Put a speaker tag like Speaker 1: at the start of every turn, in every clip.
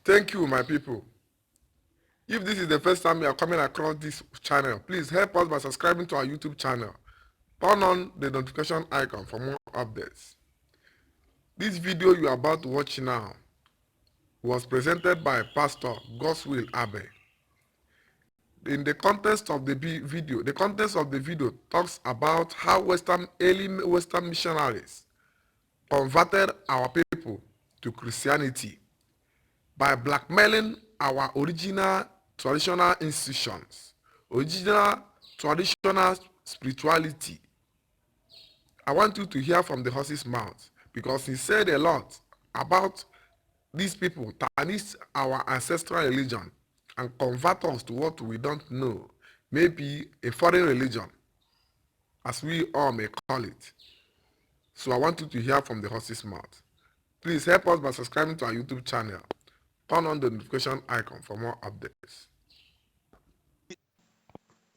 Speaker 1: Thank you, my people. If this is the first time you are coming across this channel, please help us by subscribing to our YouTube channel. Turn on the notification icon for more updates. This video you are about to watch now was presented by Pastor Godswill Abbey. In the context of the video talks about how early Western missionaries converted our people to Christianity by blackmailing our original traditional institutions, original traditional spirituality. I want you to hear from the horse's mouth because he said a lot about these people tarnish our ancestral religion and convert us to what we don't know, maybe a foreign religion, as we all may call it. So I want you to hear from the horse's mouth. Please help us by subscribing to our YouTube channel. Turn on the notification icon for more updates.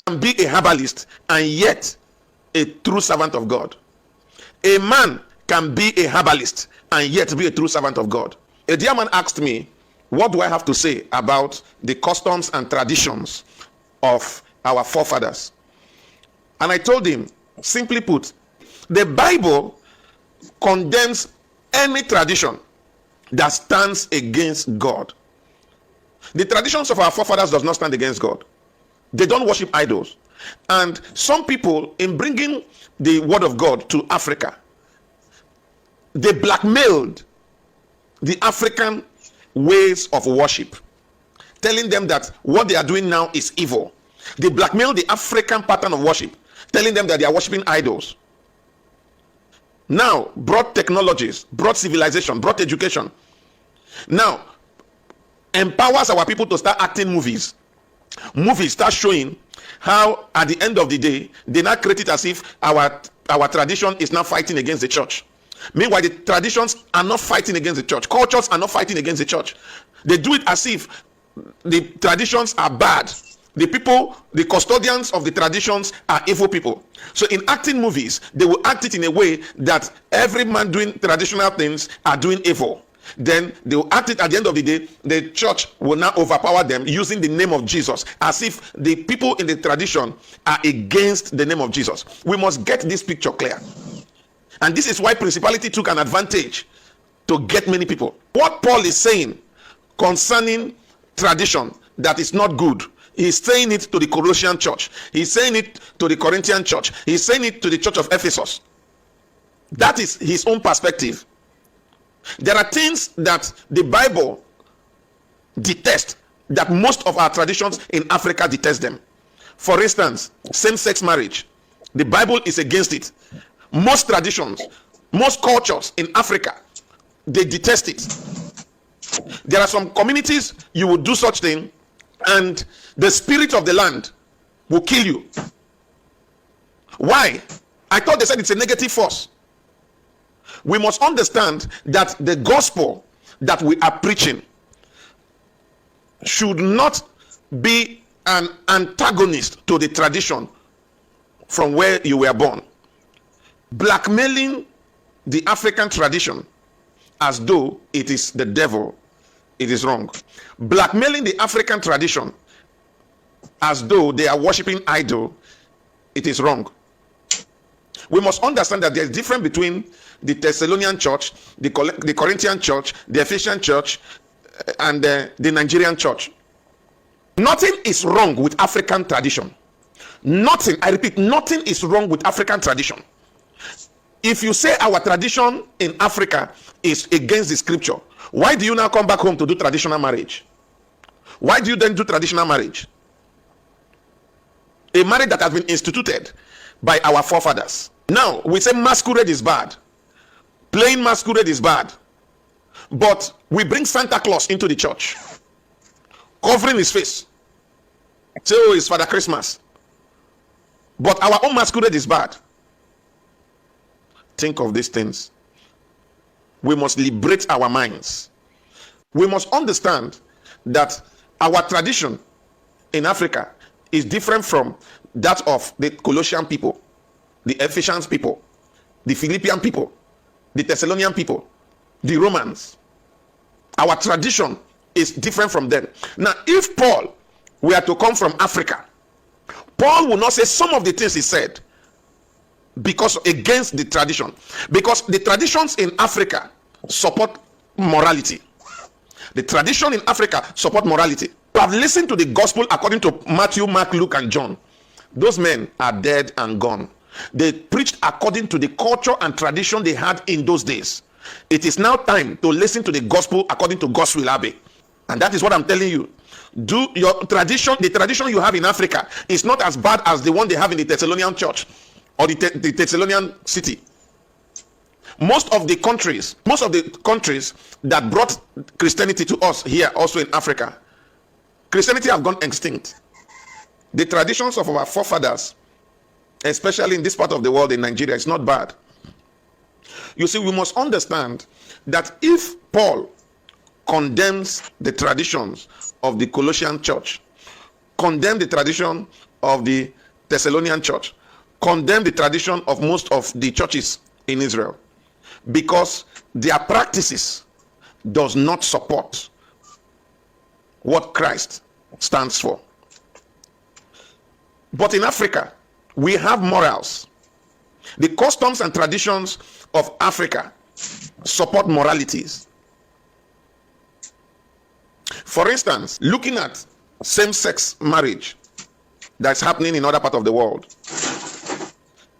Speaker 2: And be a herbalist and yet a true servant of God. A man can be a herbalist and yet be a true servant of God. A dear man asked me, what do I have to say about the customs and traditions of our forefathers? And I told him, simply put, the Bible condemns any tradition that stands against God. The traditions of our forefathers does not stand against God. They don't worship idols. And some people, in bringing the word of God to Africa, they blackmailed the African ways of worship, telling them that what they are doing now is evil. They blackmailed the African pattern of worship, telling them that they are worshiping idols. Now, brought technologies, brought civilization, brought education. Now, empowers our people to start acting movies. Movies start showing how at the end of the day, they now create it as if our tradition is now fighting against the church. Meanwhile, the traditions are not fighting against the church. Cultures are not fighting against the church. They do it as if the traditions are bad. The people, the custodians of the traditions are evil people. So in acting movies, they will act it in a way that every man doing traditional things are doing evil. Then they will act it at the end of the day, the church will now overpower them using the name of Jesus, as if the people in the tradition are against the name of Jesus. We must get this picture clear. And this is why principality took an advantage to get many people. What Paul is saying concerning tradition that is not good, he's saying it to the Colossian church. He's saying it to the Corinthian church. He's saying it to the church of Ephesus. That is his own perspective. There are things that the Bible detests, that most of our traditions in Africa detest them. For instance, same-sex marriage. The Bible is against it. Most traditions, most cultures in Africa, they detest it. There are some communities you will do such thing and the spirit of the land will kill you. Why? I thought they said it's a negative force. We must understand that the gospel that we are preaching should not be an antagonist to the tradition from where you were born. Blackmailing the African tradition as though it is the devil, it is wrong. Blackmailing the African tradition as though they are worshiping idol, it is wrong. We must understand that there is a difference between the Thessalonian church, the Corinthian church, the Ephesian church, and the Nigerian church. Nothing is wrong with African tradition. Nothing, I repeat, nothing is wrong with African tradition. If you say our tradition in Africa is against the scripture, why do you now come back home to do traditional marriage? Why do you then do traditional marriage? A marriage that has been instituted by our forefathers. Now, we say masquerade is bad. Plain masquerade is bad. But we bring Santa Claus into the church, covering his face. Say, oh, it's Father Christmas. But our own masquerade is bad. Think of these things. We must liberate our minds. We must understand that our tradition in Africa is different from that of the Colossian people, the Ephesians people, the Philippian people, the Thessalonian people, the Romans. Our tradition is different from them. Now, if Paul were to come from Africa, Paul will not say some of the things he said because against the tradition, because the traditions in Africa support morality. The tradition in Africa support morality. You have listened to the gospel according to Matthew, Mark, Luke, and John. Those men are dead and gone. They preached according to the culture and tradition they had in those days. It is now time to listen to the gospel according to God's will, Abbey. And that is what I'm telling you. Do your tradition, the tradition you have in Africa is not as bad as the one they have in the Thessalonian church or the Thessalonian city. Most of the countries that brought Christianity to us here, also in Africa, Christianity have gone extinct. The traditions of our forefathers, especially in this part of the world, in Nigeria, is not bad. You see, we must understand that if Paul condemns the traditions of the Colossian church, condemn the tradition of the Thessalonian church, condemn the tradition of most of the churches in Israel, because their practices does not support what Christ stands for. But in Africa, we have morals. The customs and traditions of Africa support moralities. For instance, looking at same-sex marriage that's happening in other parts of the world,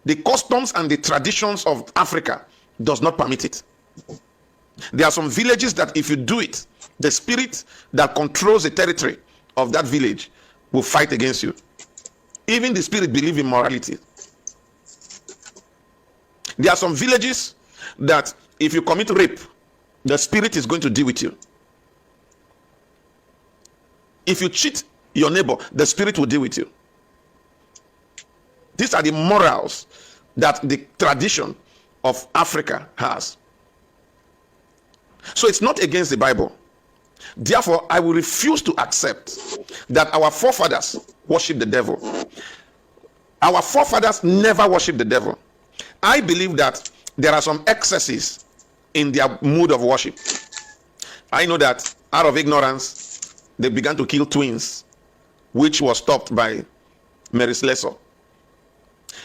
Speaker 2: the customs and the traditions of Africa does not permit it. There are some villages that if you do it, the spirit that controls the territory of that village will fight against you. Even the spirit believes in morality. There are some villages that if you commit rape, the spirit is going to deal with you. If you cheat your neighbor, the spirit will deal with you. These are the morals that the tradition of Africa has. So it's not against the Bible. Therefore, I will refuse to accept that our forefathers worship the devil. Our forefathers never worship the devil. I believe that there are some excesses in their mood of worship. I know that out of ignorance, they began to kill twins, which was stopped by Mary Slessor.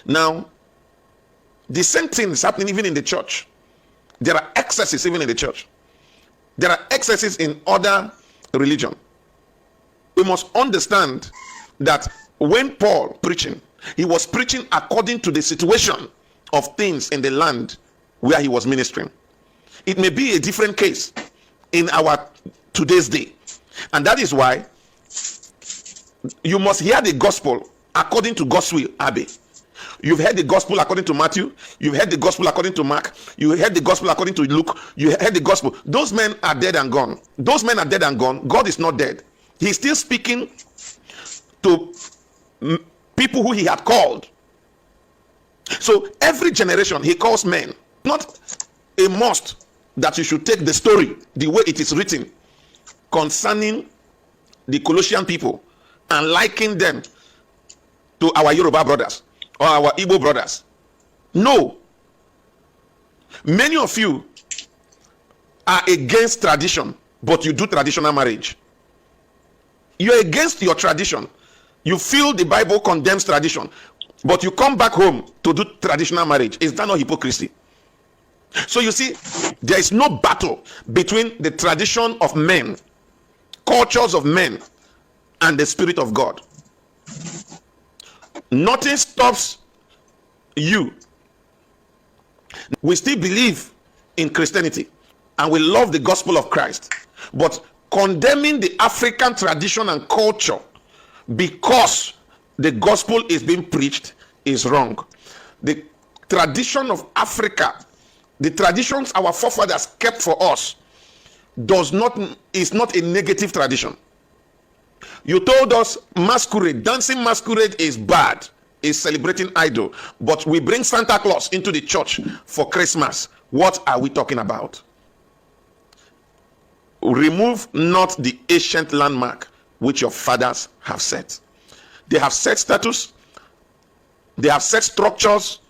Speaker 2: Now, the same thing is happening even in the church. There are excesses even in the church. There are excesses in other religion. We must understand that when Paul preaching, he was preaching according to the situation of things in the land where he was ministering. It may be a different case in our today's day. And that is why you must hear the gospel according to God's will, Abbey. You've heard the gospel according to Matthew. You've heard the gospel according to Mark. You heard the gospel according to Luke. You heard the gospel. Those men are dead and gone. Those men are dead and gone. God is not dead. He's still speaking to people who he had called. So every generation he calls men. Not a must that you should take the story the way it is written concerning the Colossian people and liken them to our Yoruba brothers or our Igbo brothers. No. Many of you are against tradition, but you do traditional marriage. You're against your tradition. You feel the Bible condemns tradition, but you come back home to do traditional marriage. Is that not hypocrisy? So you see, there is no battle between the tradition of men, cultures of men, and the Spirit of God. Nothing stops you. We still believe in Christianity and we love the gospel of Christ, but condemning the African tradition and culture because the gospel is being preached is wrong. The tradition of Africa, the traditions our forefathers kept for us, is not a negative tradition. You told us masquerade, dancing masquerade is bad, is celebrating idol, but we bring Santa Claus into the church for Christmas. What are we talking about? Remove not the ancient landmark which your fathers have set. They have set status, they have set structures,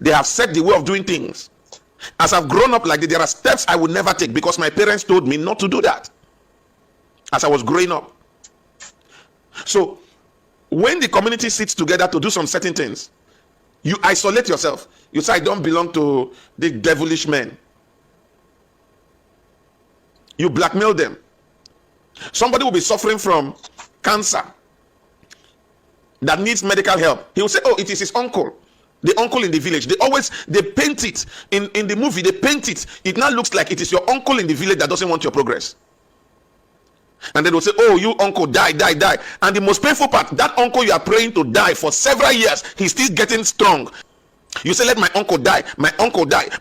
Speaker 2: they have set the way of doing things. As I've grown up like this, there are steps I would never take because my parents told me not to do that. as I was growing up. So when the community sits together to do some certain things, you isolate yourself. You say, I don't belong to the devilish men. You blackmail them. Somebody will be suffering from cancer that needs medical help. He will say, oh, it is his uncle. The uncle in the village. They paint it in the movie. They paint it. It now looks like it is your uncle in the village that doesn't want your progress. And then they'll say, oh, you uncle, die. And the most painful part, that uncle you are praying to die for several years, he's still getting strong. You say, let my uncle die.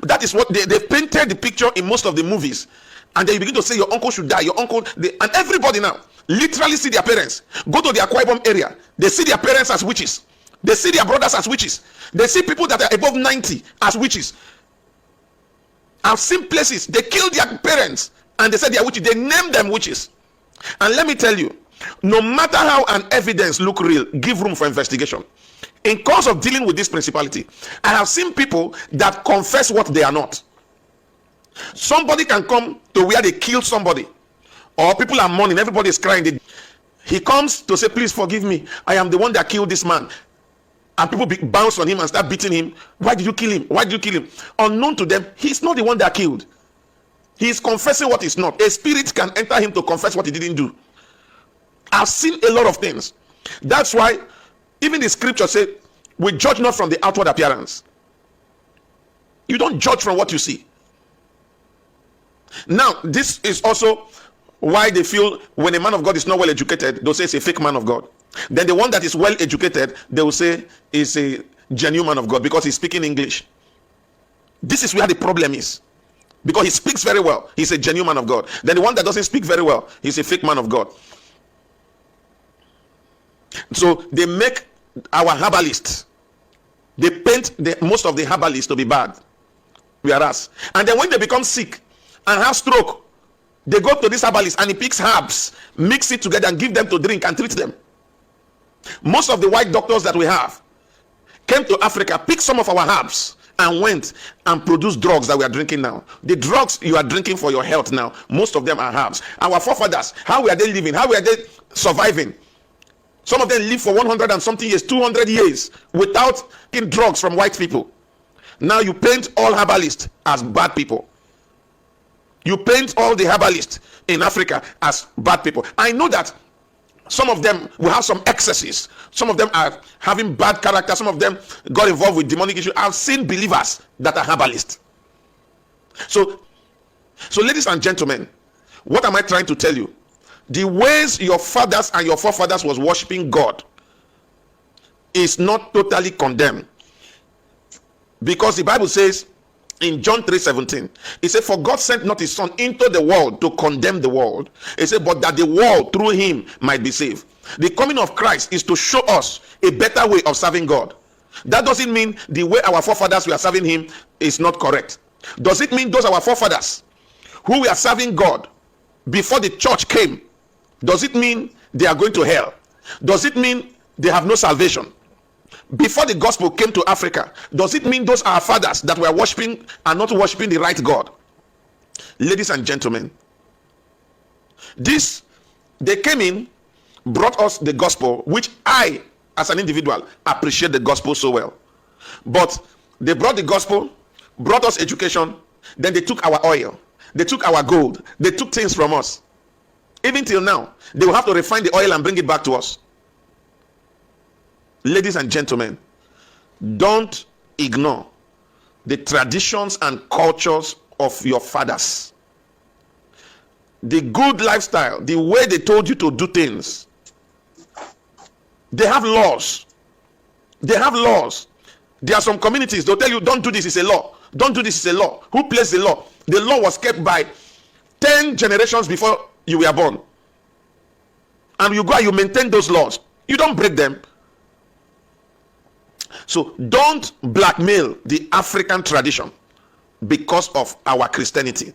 Speaker 2: That is what they painted the picture in most of the movies. And then you begin to say your uncle should die, and everybody now literally see their parents. Go to the Akwa Ibom area, they see their parents as witches. They see their brothers as witches. They see people that are above 90 as witches. I've seen places, they kill their parents and they say they are witches. They name them witches. And let me tell you, no matter how an evidence look real, give room for investigation. In course of dealing with this principality, I have seen people that confess what they are not. Somebody can come to where they killed somebody, or people are mourning, everybody is crying. He comes to say, please forgive me, I am the one that killed this man. And people bounce on him and start beating him. Why did you kill him? Unknown to them, he's not the one that killed. He is confessing what is not. A spirit can enter him to confess what he didn't do. I've seen a lot of things. That's why even the scripture says, we judge not from the outward appearance. You don't judge from what you see. Now, this is also why they feel when a man of God is not well educated, they'll say it's a fake man of God. Then the one that is well educated, they will say is a genuine man of God because he's speaking English. This is where the problem is. Because he speaks very well, he's a genuine man of God. Then the one that doesn't speak very well, he's a fake man of God. So they make our herbalists, they paint most of the herbalists to be bad. Whereas, and then when they become sick and have stroke, they go to this herbalist and he picks herbs, mix it together and give them to drink and treat them. Most of the white doctors that we have came to Africa, picked some of our herbs and went and produced drugs that we are drinking now. The drugs you are drinking for your health now, most of them are herbs. Our forefathers, how were they living? How were they surviving? Some of them live for 100 and something years, 200 years without taking drugs from white people. Now you paint all herbalists as bad people. You paint all the herbalists in Africa as bad people. I know that some of them will have some excesses. Some of them are having bad character. Some of them got involved with demonic issues. I've seen believers that are herbalists. So ladies and gentlemen, what am I trying to tell you? The ways your fathers and your forefathers was worshiping God is not totally condemned. Because the Bible says in John 3:17, it said, for God sent not his son into the world to condemn the world. It said, but that the world through him might be saved. The coming of Christ is to show us a better way of serving God. That doesn't mean the way our forefathers were serving him is not correct. Does it mean those our forefathers who were serving God before the church came, does it mean they are going to hell? Does it mean they have no salvation? Before the gospel came to Africa, does it mean those our fathers that were worshiping are not worshiping the right God? Ladies and gentlemen, they came in, brought us the gospel, which I, as an individual, appreciate the gospel so well. But they brought the gospel, brought us education, then they took our oil, they took our gold, they took things from us. Even till now, they will have to refine the oil and bring it back to us. Ladies and gentlemen, don't ignore the traditions and cultures of your fathers. The good lifestyle, the way they told you to do things. They have laws. There are some communities, they'll tell you, don't do this, it's a law. Don't do this, it's a law. Who placed the law? The law was kept by 10 generations before you were born. And you go and you maintain those laws. You don't break them. So don't blackmail the African tradition because of our Christianity.